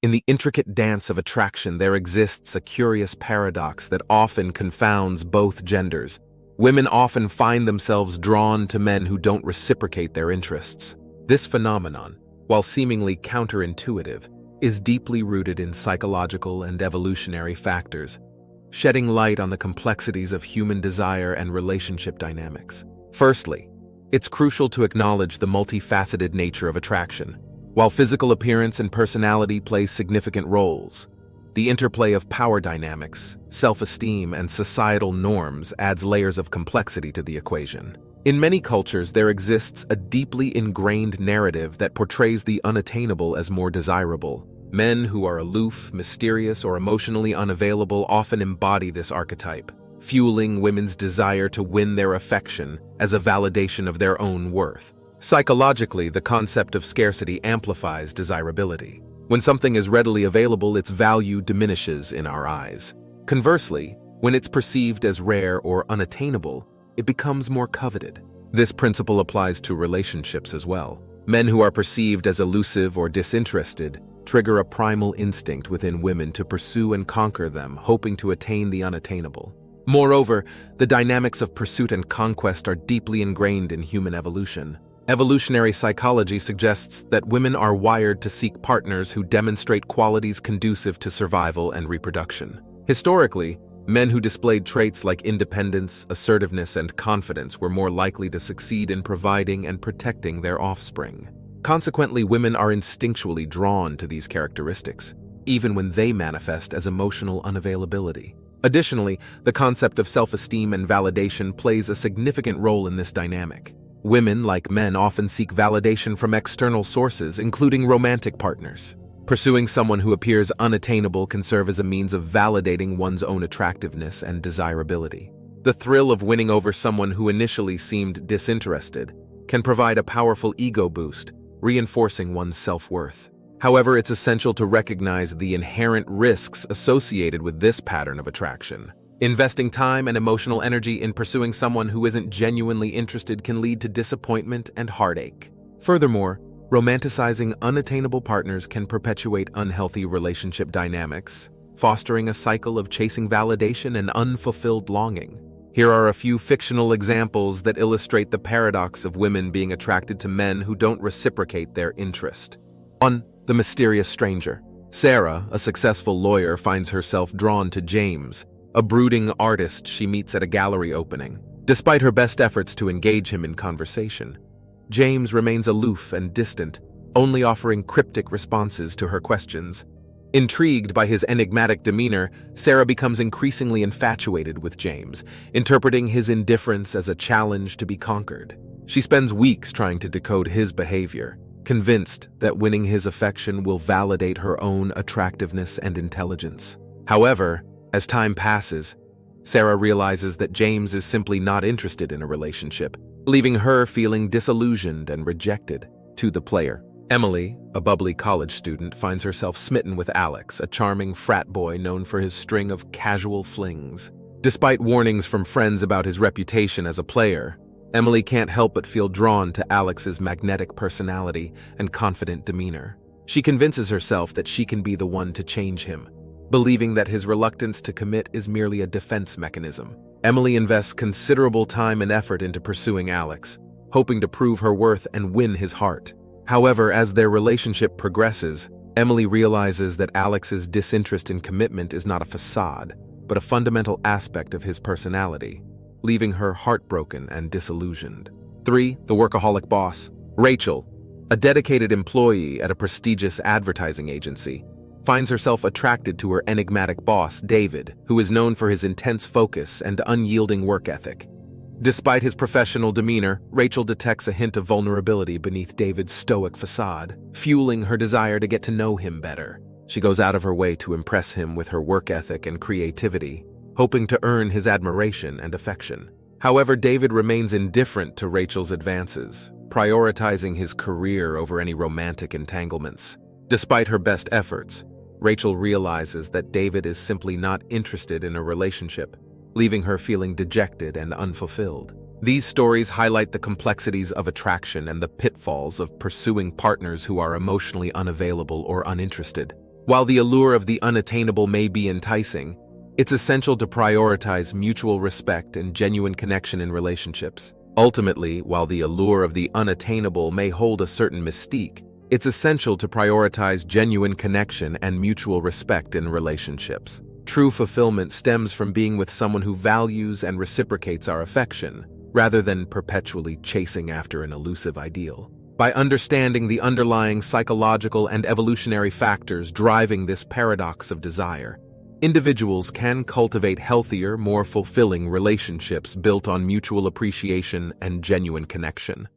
In the intricate dance of attraction, there exists a curious paradox that often confounds both genders. Women often find themselves drawn to men who don't reciprocate their interests. This phenomenon, while seemingly counterintuitive, is deeply rooted in psychological and evolutionary factors, shedding light on the complexities of human desire and relationship dynamics. Firstly, it's crucial to acknowledge the multifaceted nature of attraction. While physical appearance and personality play significant roles, the interplay of power dynamics, self-esteem, and societal norms adds layers of complexity to the equation. In many cultures, there exists a deeply ingrained narrative that portrays the unattainable as more desirable. Men who are aloof, mysterious, or emotionally unavailable often embody this archetype, fueling women's desire to win their affection as a validation of their own worth. Psychologically, the concept of scarcity amplifies desirability. When something is readily available, its value diminishes in our eyes. Conversely, when it's perceived as rare or unattainable, it becomes more coveted. This principle applies to relationships as well. Men who are perceived as elusive or disinterested trigger a primal instinct within women to pursue and conquer them, hoping to attain the unattainable. Moreover, the dynamics of pursuit and conquest are deeply ingrained in human evolution. Evolutionary psychology suggests that women are wired to seek partners who demonstrate qualities conducive to survival and reproduction. Historically, men who displayed traits like independence, assertiveness, and confidence were more likely to succeed in providing and protecting their offspring. Consequently, women are instinctually drawn to these characteristics, even when they manifest as emotional unavailability. Additionally, the concept of self-esteem and validation plays a significant role in this dynamic. Women, like men, often seek validation from external sources, including romantic partners. Pursuing someone who appears unattainable can serve as a means of validating one's own attractiveness and desirability. The thrill of winning over someone who initially seemed disinterested can provide a powerful ego boost, reinforcing one's self-worth. However, it's essential to recognize the inherent risks associated with this pattern of attraction. Investing time and emotional energy in pursuing someone who isn't genuinely interested can lead to disappointment and heartache. Furthermore, romanticizing unattainable partners can perpetuate unhealthy relationship dynamics, fostering a cycle of chasing validation and unfulfilled longing. Here are a few fictional examples that illustrate the paradox of women being attracted to men who don't reciprocate their interest. 1. The mysterious stranger. Sarah, a successful lawyer, finds herself drawn to James, a brooding artist she meets at a gallery opening. Despite her best efforts to engage him in conversation, James remains aloof and distant, only offering cryptic responses to her questions. Intrigued by his enigmatic demeanor, Sarah becomes increasingly infatuated with James, interpreting his indifference as a challenge to be conquered. She spends weeks trying to decode his behavior, convinced that winning his affection will validate her own attractiveness and intelligence. However, as time passes, Sarah realizes that James is simply not interested in a relationship, leaving her feeling disillusioned and rejected. To the player, Emily, a bubbly college student, finds herself smitten with Alex, a charming frat boy known for his string of casual flings. Despite warnings from friends about his reputation as a player, Emily can't help but feel drawn to Alex's magnetic personality and confident demeanor. She convinces herself that she can be the one to change him, believing that his reluctance to commit is merely a defense mechanism. Emily invests considerable time and effort into pursuing Alex, hoping to prove her worth and win his heart. However, as their relationship progresses, Emily realizes that Alex's disinterest in commitment is not a facade, but a fundamental aspect of his personality, leaving her heartbroken and disillusioned. 3. The workaholic boss. Rachel, a dedicated employee at a prestigious advertising agency, finds herself attracted to her enigmatic boss, David, who is known for his intense focus and unyielding work ethic. Despite his professional demeanor, Rachel detects a hint of vulnerability beneath David's stoic facade, fueling her desire to get to know him better. She goes out of her way to impress him with her work ethic and creativity, hoping to earn his admiration and affection. However, David remains indifferent to Rachel's advances, prioritizing his career over any romantic entanglements. Despite her best efforts, Rachel realizes that David is simply not interested in a relationship, leaving her feeling dejected and unfulfilled. These stories highlight the complexities of attraction and the pitfalls of pursuing partners who are emotionally unavailable or uninterested. While the allure of the unattainable may be enticing, it's essential to prioritize mutual respect and genuine connection in relationships. Ultimately, while the allure of the unattainable may hold a certain mystique, it's essential to prioritize genuine connection and mutual respect in relationships. True fulfillment stems from being with someone who values and reciprocates our affection, rather than perpetually chasing after an elusive ideal. By understanding the underlying psychological and evolutionary factors driving this paradox of desire, individuals can cultivate healthier, more fulfilling relationships built on mutual appreciation and genuine connection.